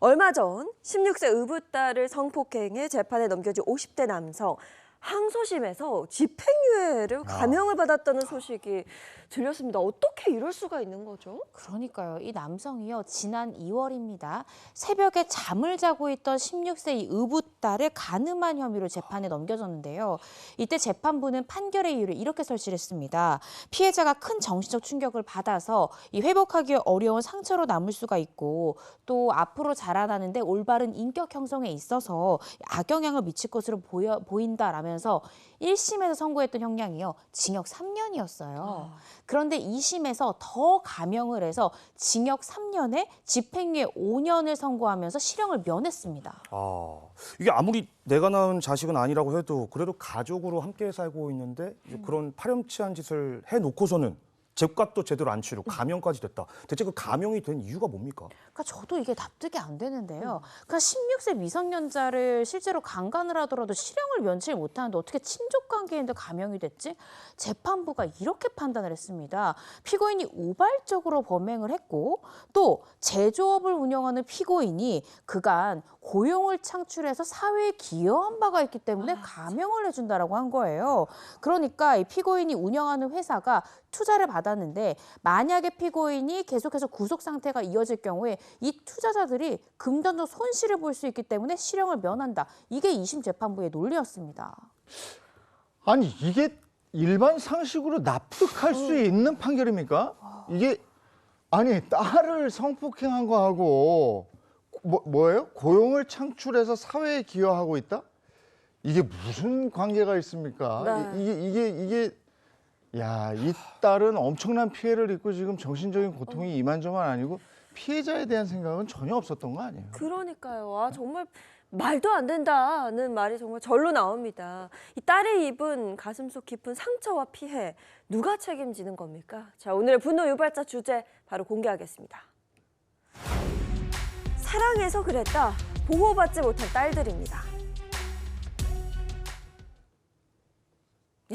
얼마 전 16세 의붓딸을 성폭행해 재판에 넘겨진 50대 남성. 항소심에서 집행유예를 감형을 받았다는 소식이 들렸습니다. 어떻게 이럴 수가 있는 거죠? 그러니까요. 이 남성이요. 지난 2월입니다. 새벽에 잠을 자고 있던 16세 이 의붓딸을 간음한 혐의로 재판에 넘겨졌는데요. 이때 재판부는 판결의 이유를 이렇게 설치를 했습니다. 피해자가 큰 정신적 충격을 받아서 이 회복하기 어려운 상처로 남을 수가 있고 또 앞으로 자라나는데 올바른 인격 형성에 있어서 악영향을 미칠 것으로 보인다라면서 1심에서 선고했던 형량이요. 징역 3년이었어요. 그런데 2심에서 더 감형을 해서 징역 3년에 집행유예 5년을 선고하면서 실형을 면했습니다. 이게 아무리 내가 낳은 자식은 아니라고 해도 그래도 가족으로 함께 살고 있는데 그런 파렴치한 짓을 해놓고서는 죄값도 제대로 안 치르고 감형까지 됐다. 대체 그 감형이 된 이유가 뭡니까? 그러니까 저도 이게 납득이 안 되는데요. 그러니까 16세 미성년자를 실제로 강간을 하더라도 실형을 면치를 못하는데 어떻게 친족 관계인데 감형이 됐지? 재판부가 이렇게 판단을 했습니다. 피고인이 우발적으로 범행을 했고 또 제조업을 운영하는 피고인이 그간 고용을 창출해서 사회에 기여한 바가 있기 때문에 감형을 해준다라고 한 거예요. 그러니까 이 피고인이 운영하는 회사가 투자를 받았는데 만약에 피고인이 계속해서 구속 상태가 이어질 경우에 이 투자자들이 금전적 손실을 볼 수 있기 때문에 실형을 면한다. 이게 2심 재판부의 논리였습니다. 아니 이게 일반 상식으로 납득할 수 있는 판결입니까? 이게 아니 딸을 성폭행한 거하고 뭐예요? 고용을 창출해서 사회에 기여하고 있다? 이게 무슨 관계가 있습니까? 네. 이게 야, 이 딸은 엄청난 피해를 입고 지금 정신적인 고통이 이만저만 아니고 피해자에 대한 생각은 전혀 없었던 거 아니에요? 그러니까요. 정말 말도 안 된다는 말이 정말 절로 나옵니다. 이 딸의 입은 가슴속 깊은 상처와 피해 누가 책임지는 겁니까? 자, 오늘의 분노 유발자 주제 바로 공개하겠습니다. 사랑해서 그랬다. 보호받지 못한 딸들입니다.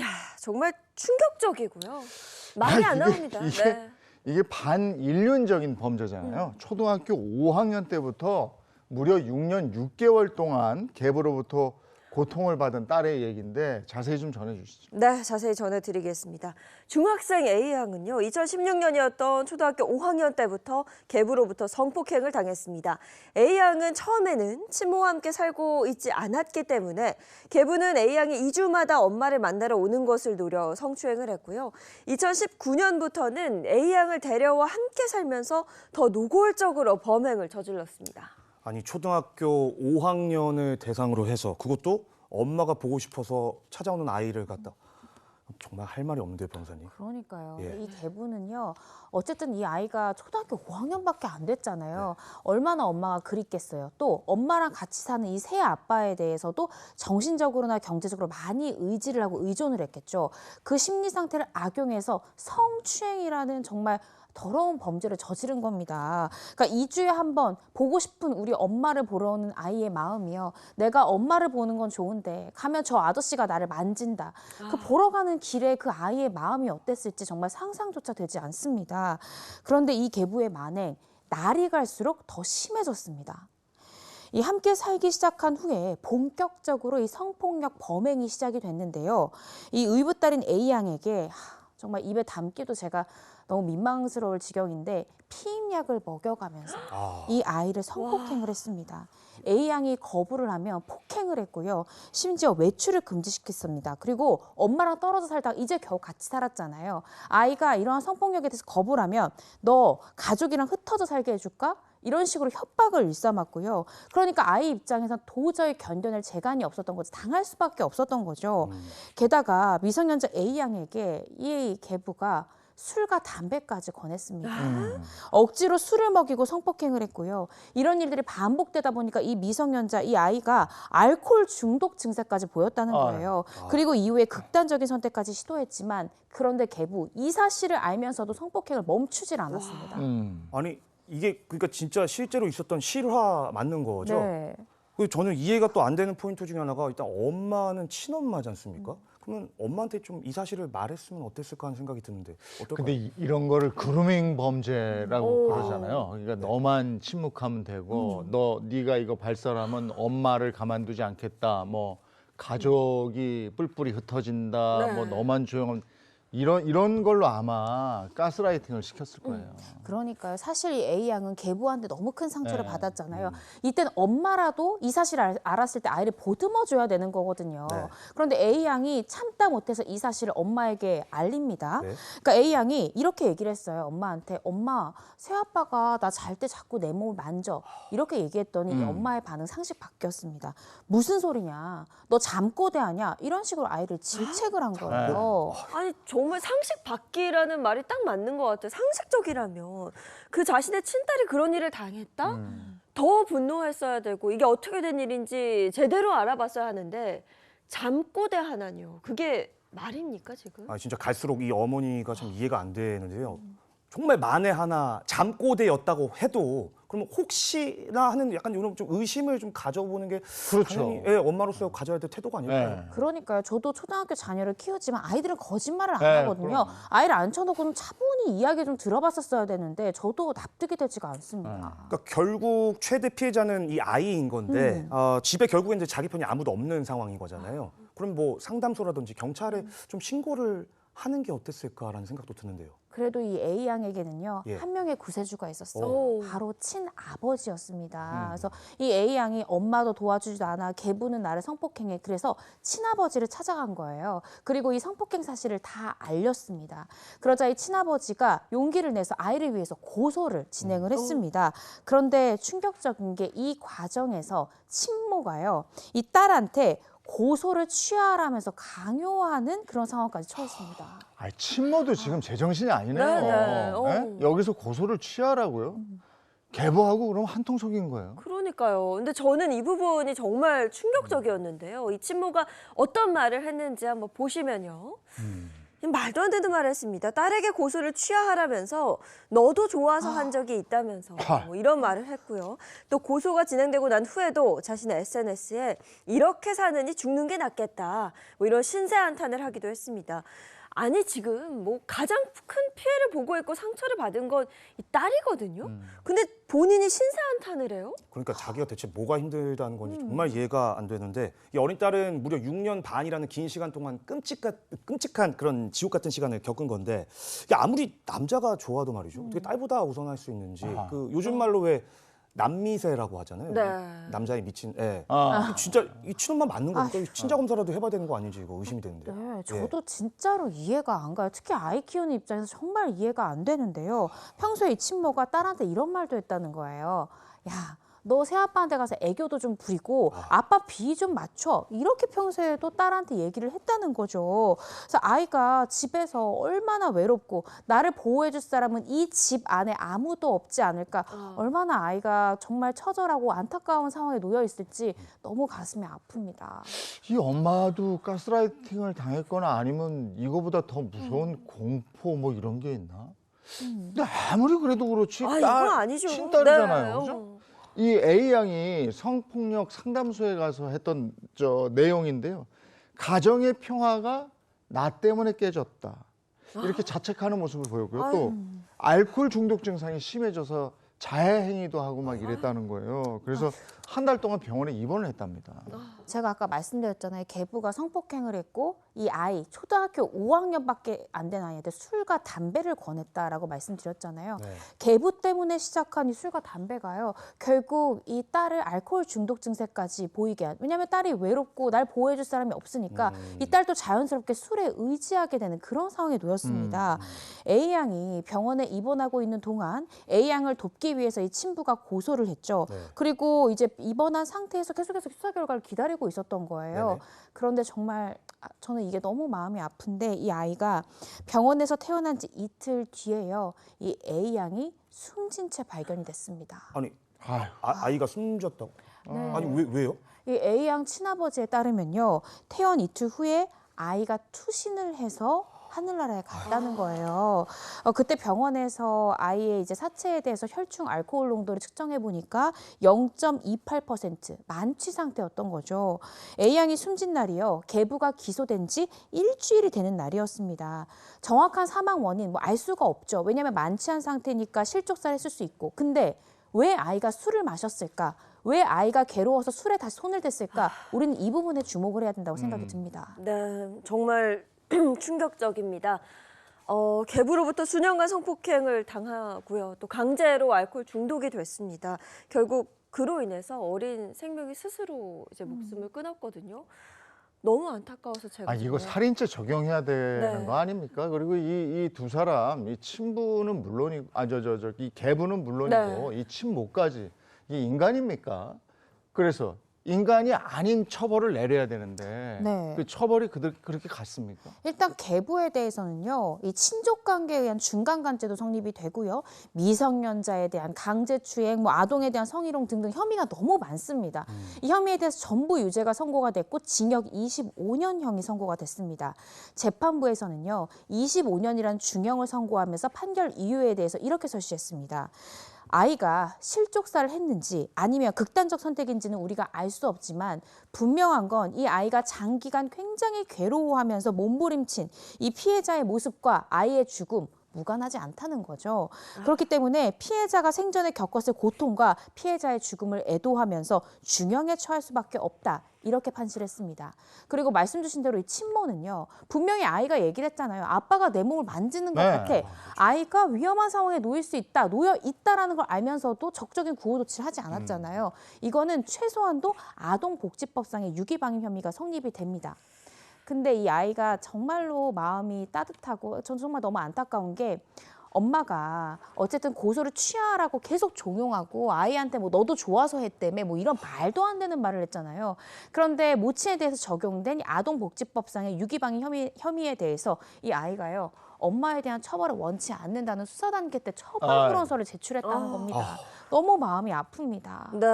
야, 정말 충격적이고요. 말이 안 나옵니다. 네. 이게 반인륜적인 범죄잖아요. 초등학교 5학년 때부터 무려 6년 6개월 동안 계부로부터 고통을 받은 딸의 얘기인데 자세히 좀 전해주시죠. 네, 자세히 전해드리겠습니다. 중학생 A양은요, 2016년이었던 초등학교 5학년 때부터 계부로부터 성폭행을 당했습니다. A양은 처음에는 친모와 함께 살고 있지 않았기 때문에 계부는 A양이 2주마다 엄마를 만나러 오는 것을 노려 성추행을 했고요. 2019년부터는 A양을 데려와 함께 살면서 더 노골적으로 범행을 저질렀습니다. 아니 초등학교 5학년을 대상으로 해서 그것도 엄마가 보고 싶어서 찾아오는 아이를 갖다 정말 할 말이 없는데요, 변호사님. 그러니까요. 예. 이 계부는요. 어쨌든 이 아이가 초등학교 5학년밖에 안 됐잖아요. 얼마나 엄마가 그립겠어요. 또 엄마랑 같이 사는 이 새 아빠에 대해서도 정신적으로나 경제적으로 많이 의지를 하고 의존을 했겠죠. 그 심리 상태를 악용해서 성추행이라는 정말 더러운 범죄를 저지른 겁니다. 그러니까 2주에 한 번 보고 싶은 우리 엄마를 보러 오는 아이의 마음이요. 내가 엄마를 보는 건 좋은데 가면 저 아저씨가 나를 만진다. 그 보러 가는 길에 그 아이의 마음이 어땠을지 정말 상상조차 되지 않습니다. 그런데 이 계부의 만행, 날이 갈수록 더 심해졌습니다. 이 함께 살기 시작한 후에 본격적으로 이 성폭력 범행이 시작이 됐는데요. 이 의붓딸인 A양에게 정말 입에 담기도 제가 너무 민망스러울 지경인데 피임약을 먹여가면서 이 아이를 성폭행을 했습니다. A양이 거부를 하면 폭행을 했고요. 심지어 외출을 금지시켰습니다. 그리고 엄마랑 떨어져 살다가 이제 겨우 같이 살았잖아요. 아이가 이러한 성폭력에 대해서 거부를 하면 너 가족이랑 흩어져 살게 해줄까? 이런 식으로 협박을 일삼았고요. 그러니까 아이 입장에선 도저히 견뎌낼 재간이 없었던 거죠. 당할 수밖에 없었던 거죠. 게다가 미성년자 A양에게 이 계부가 술과 담배까지 권했습니다. 억지로 술을 먹이고 성폭행을 했고요. 이런 일들이 반복되다 보니까 이 미성년자, 이 아이가 알코올 중독 증세까지 보였다는 거예요. 그리고 이후에 극단적인 선택까지 시도했지만 그런데 계부, 이 사실을 알면서도 성폭행을 멈추질 않았습니다. 아니 이게 그러니까 진짜 실제로 있었던 실화 맞는 거죠? 네. 그리고 저는 이해가 또 안 되는 포인트 중에 하나가 일단 엄마는 친엄마지 않습니까? 그러면 엄마한테 좀 이 사실을 말했으면 어땠을까 하는 생각이 드는데 어떨까요? 근데 이런 거를 그루밍 범죄라고 오. 그러잖아요. 그러니까 너만 침묵하면 되고 네가 이거 발설하면 엄마를 가만두지 않겠다. 뭐 가족이 뿔뿔이 흩어진다. 네. 뭐 너만 조용하면 이런 걸로 아마 가스라이팅을 시켰을 거예요. 그러니까요. 사실 이 A 양은 계부한테 너무 큰 상처를 네. 받았잖아요. 이때는 엄마라도 이 사실을 알았을 때 아이를 보듬어 줘야 되는 거거든요. 네. 그런데 A 양이 참다 못해서 이 사실을 엄마에게 알립니다. 네. 그러니까 A 양이 이렇게 얘기를 했어요. 엄마한테 엄마, 새아빠가 나 잘 때 자꾸 내 몸을 만져. 이렇게 얘기했더니 이 엄마의 반응 상식 바뀌었습니다. 무슨 소리냐? 너 잠꼬대 하냐? 이런 식으로 아이를 질책을 한 거예요. 아니 정말 상식 밖이라는 말이 딱 맞는 것 같아요. 상식적이라면 그 자신의 친딸이 그런 일을 당했다? 더 분노했어야 되고 이게 어떻게 된 일인지 제대로 알아봤어야 하는데 잠꼬대 하나요. 그게 말입니까 지금? 아 진짜 갈수록 이 어머니가 참 이해가 안 되는데요. 정말 만에 하나 잠꼬대였다고 해도 그러면 혹시나 하는 약간 이런 좀 의심을 좀 가져보는 게 그렇죠. 당연히 예, 엄마로서 가져야 될 태도가 아닐까요? 네. 그러니까요. 저도 초등학교 자녀를 키우지만 아이들은 거짓말을 안 네, 하거든요. 그럼. 아이를 앉혀놓고는 차분히 이야기 좀 들어봤었어야 되는데 저도 납득이 되지가 않습니다. 그러니까 결국 최대 피해자는 이 아이인 건데 집에 결국엔 이제 자기 편이 아무도 없는 상황인 거잖아요. 그럼 뭐 상담소라든지 경찰에 좀 신고를 하는 게 어땠을까라는 생각도 드는데요. 그래도 이 A 양에게는요 예. 한 명의 구세주가 있었어요. 오. 바로 친아버지였습니다. 그래서 이 A 양이 엄마도 도와주지도 않아 계부는 나를 성폭행해. 그래서 친아버지를 찾아간 거예요. 그리고 이 성폭행 사실을 다 알렸습니다. 그러자 이 친아버지가 용기를 내서 아이를 위해서 고소를 진행을 했습니다. 그런데 충격적인 게 이 과정에서 친모가요 이 딸한테 고소를 취하라면서 강요하는 그런 상황까지 처했습니다. 아, 친모도 지금 제정신이 아니네요. 네, 네. 예? 여기서 고소를 취하라고요? 계보하고 그럼 한통속인 거예요. 그러니까요. 근데 저는 이 부분이 정말 충격적이었는데요. 이 친모가 어떤 말을 했는지 한번 보시면요. 말도 안 되는 말을 했습니다. 딸에게 고소를 취하하라면서 너도 좋아서 한 적이 있다면서 뭐 이런 말을 했고요. 또 고소가 진행되고 난 후에도 자신의 SNS에 이렇게 사느니 죽는 게 낫겠다. 뭐 이런 신세 한탄을 하기도 했습니다. 아니 지금 뭐 가장 큰 피해를 보고 있고 상처를 받은 건 이 딸이거든요. 근데 본인이 신세 한탄을 해요? 그러니까 자기가 대체 뭐가 힘들다는 건지 정말 이해가 안 되는데 이 어린 딸은 무려 6년 반이라는 긴 시간 동안 끔찍한 그런 지옥 같은 시간을 겪은 건데 이게 아무리 남자가 좋아도 말이죠. 어떻게 딸보다 우선할 수 있는지 그 요즘 말로 왜 남미세라고 하잖아요. 네. 남자에 미친 애. 아. 진짜 이 친엄마 맞는 겁니까? 친자 검사라도 해봐야 되는 거 아닌지 이거 의심이 되는데. 네, 저도 진짜로 이해가 안 가요. 특히 아이 키우는 입장에서 정말 이해가 안 되는데요. 평소에 이 친모가 딸한테 이런 말도 했다는 거예요. 야, 너 새아빠한테 가서 애교도 좀 부리고 아빠 비위 좀 맞춰. 이렇게 평소에도 딸한테 얘기를 했다는 거죠. 그래서 아이가 집에서 얼마나 외롭고 나를 보호해줄 사람은 이 집 안에 아무도 없지 않을까. 얼마나 아이가 정말 처절하고 안타까운 상황에 놓여 있을지 너무 가슴이 아픕니다. 이 엄마도 가스라이팅을 당했거나 아니면 이거보다 더 무서운 공포 뭐 이런 게 있나? 근데 아무리 그래도 그렇지 아, 딸, 이건 아니죠. 친딸이잖아요. 네. 그죠? 이 A 양이 성폭력 상담소에 가서 했던 내용인데요. 가정의 평화가 나 때문에 깨졌다. 이렇게 자책하는 모습을 보였고요. 또 알코올 중독 증상이 심해져서 자해 행위도 하고 막 이랬다는 거예요. 그래서 한 달 동안 병원에 입원을 했답니다. 제가 아까 말씀드렸잖아요. 계부가 성폭행을 했고 이 아이 초등학교 5학년밖에 안 된 아이한테 술과 담배를 권했다라고 말씀드렸잖아요. 네. 계부 때문에 시작한 이 술과 담배가요. 결국 이 딸을 알코올 중독 증세까지 보이게 한. 왜냐하면 딸이 외롭고 날 보호해줄 사람이 없으니까 이 딸도 자연스럽게 술에 의지하게 되는 그런 상황에 놓였습니다. A 양이 병원에 입원하고 있는 동안 A 양을 돕기 위해서 이 친부가 고소를 했죠. 네. 그리고 이제 입원한 상태에서 계속해서 수사 결과를 기다리고 있었던 거예요. 네네. 그런데 정말 저는 이게 너무 마음이 아픈데 이 아이가 병원에서 태어난 지 이틀 뒤에요. 이 A 양이 숨진 채 발견이 됐습니다. 아니 아휴. 아이가 숨졌다고? 네. 아니 왜요? 이 A 양 친아버지에 따르면요. 퇴원 이틀 후에 아이가 투신을 해서 하늘나라에 갔다는 거예요. 그때 병원에서 아이의 이제 사체에 대해서 혈중 알코올 농도를 측정해 보니까 0.28% 만취 상태였던 거죠. A 양이 숨진 날이요. 계부가 기소된 지 일주일이 되는 날이었습니다. 정확한 사망 원인 뭐 알 수가 없죠. 왜냐하면 만취한 상태니까 실족사를 했을 수 있고. 근데 왜 아이가 술을 마셨을까? 왜 아이가 괴로워서 술에 다시 손을 댔을까? 우리는 이 부분에 주목을 해야 된다고 생각이 듭니다. 네, 정말 충격적입니다. 계부로부터 수년간 성폭행을 당하고요. 또 강제로 알코올 중독이 됐습니다. 결국 그로 인해서 어린 생명이 스스로 이제 목숨을 끊었거든요. 너무 안타까워서 제가 이거 정말- 살인죄 적용해야 되는 네. 거 아닙니까? 그리고 이 두 사람, 이 친부는 물론이고, 이 계부는 물론이고, 네. 이 친모까지 이게 인간입니까? 그래서 인간이 아닌 처벌을 내려야 되는데 네. 그 처벌이 그렇게 갔습니까? 일단 계부에 대해서는요, 이 친족 관계에 의한 중간간죄도 성립이 되고요, 미성년자에 대한 강제추행, 뭐 아동에 대한 성희롱 등등 혐의가 너무 많습니다. 이 혐의에 대해서 전부 유죄가 선고가 됐고 징역 25년형이 선고가 됐습니다. 재판부에서는요, 25년이라는 중형을 선고하면서 판결 이유에 대해서 이렇게 설시했습니다. 아이가 실족사를 했는지 아니면 극단적 선택인지는 우리가 알 수 없지만 분명한 건 이 아이가 장기간 굉장히 괴로워하면서 몸부림친 이 피해자의 모습과 아이의 죽음 무관하지 않다는 거죠. 그렇기 때문에 피해자가 생전에 겪었을 고통과 피해자의 죽음을 애도하면서 중형에 처할 수밖에 없다. 이렇게 판시를 했습니다. 그리고 말씀 주신 대로 이 친모는요. 분명히 아이가 얘기를 했잖아요. 아빠가 내 몸을 만지는 것 네. 같아. 아이가 위험한 상황에 놓일 수 있다. 놓여 있다라는 걸 알면서도 적극적인 구호 조치를 하지 않았잖아요. 이거는 최소한도 아동복지법상의 유기방임 혐의가 성립이 됩니다. 근데 이 아이가 정말로 마음이 따뜻하고 전 정말 너무 안타까운 게 엄마가 어쨌든 고소를 취하라고 계속 종용하고 아이한테 뭐 너도 좋아서 했다며 뭐 이런 말도 안 되는 말을 했잖아요. 그런데 모친에 대해서 적용된 이 아동복지법상의 유기방임 혐의에 대해서 이 아이가요. 엄마에 대한 처벌을 원치 않는다는 수사 단계 때 처벌 불원서를 제출했다는 겁니다. 너무 마음이 아픕니다. 네,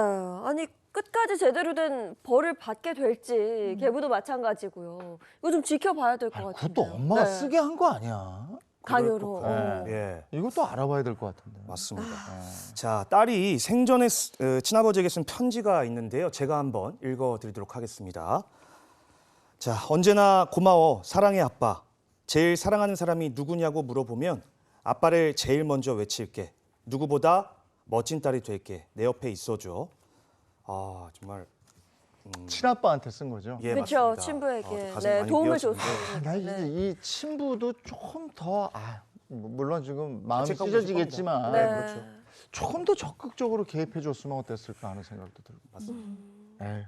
아니 끝까지 제대로 된 벌을 받게 될지 계부도 마찬가지고요. 이거 좀 지켜봐야 될 것 같아요. 그것도 엄마가 쓰게 한 거 아니야? 강요로. 네. 예, 이것도 알아봐야 될 것 같은데. 맞습니다. 네. 자, 딸이 생전에 친아버지에게 쓴 편지가 있는데요. 제가 한번 읽어드리도록 하겠습니다. 자, 언제나 고마워, 사랑해 아빠. 제일 사랑하는 사람이 누구냐고 물어보면 아빠를 제일 먼저 외칠게. 누구보다 멋진 딸이 될게. 내 옆에 있어줘. 아, 정말 친아빠한테 쓴 거죠? 예, 그렇죠. 맞습니다. 친부에게 가슴이 네, 많이 도움을 미어집니다. 줬습니다. 나 네. 이 친부도 조금 더 물론 지금 마음이 자책하고 찢어지겠지만 네. 그렇죠. 조금 더 적극적으로 개입해 줬으면 어땠을까 하는 생각도 들고. 맞습니다. 에이.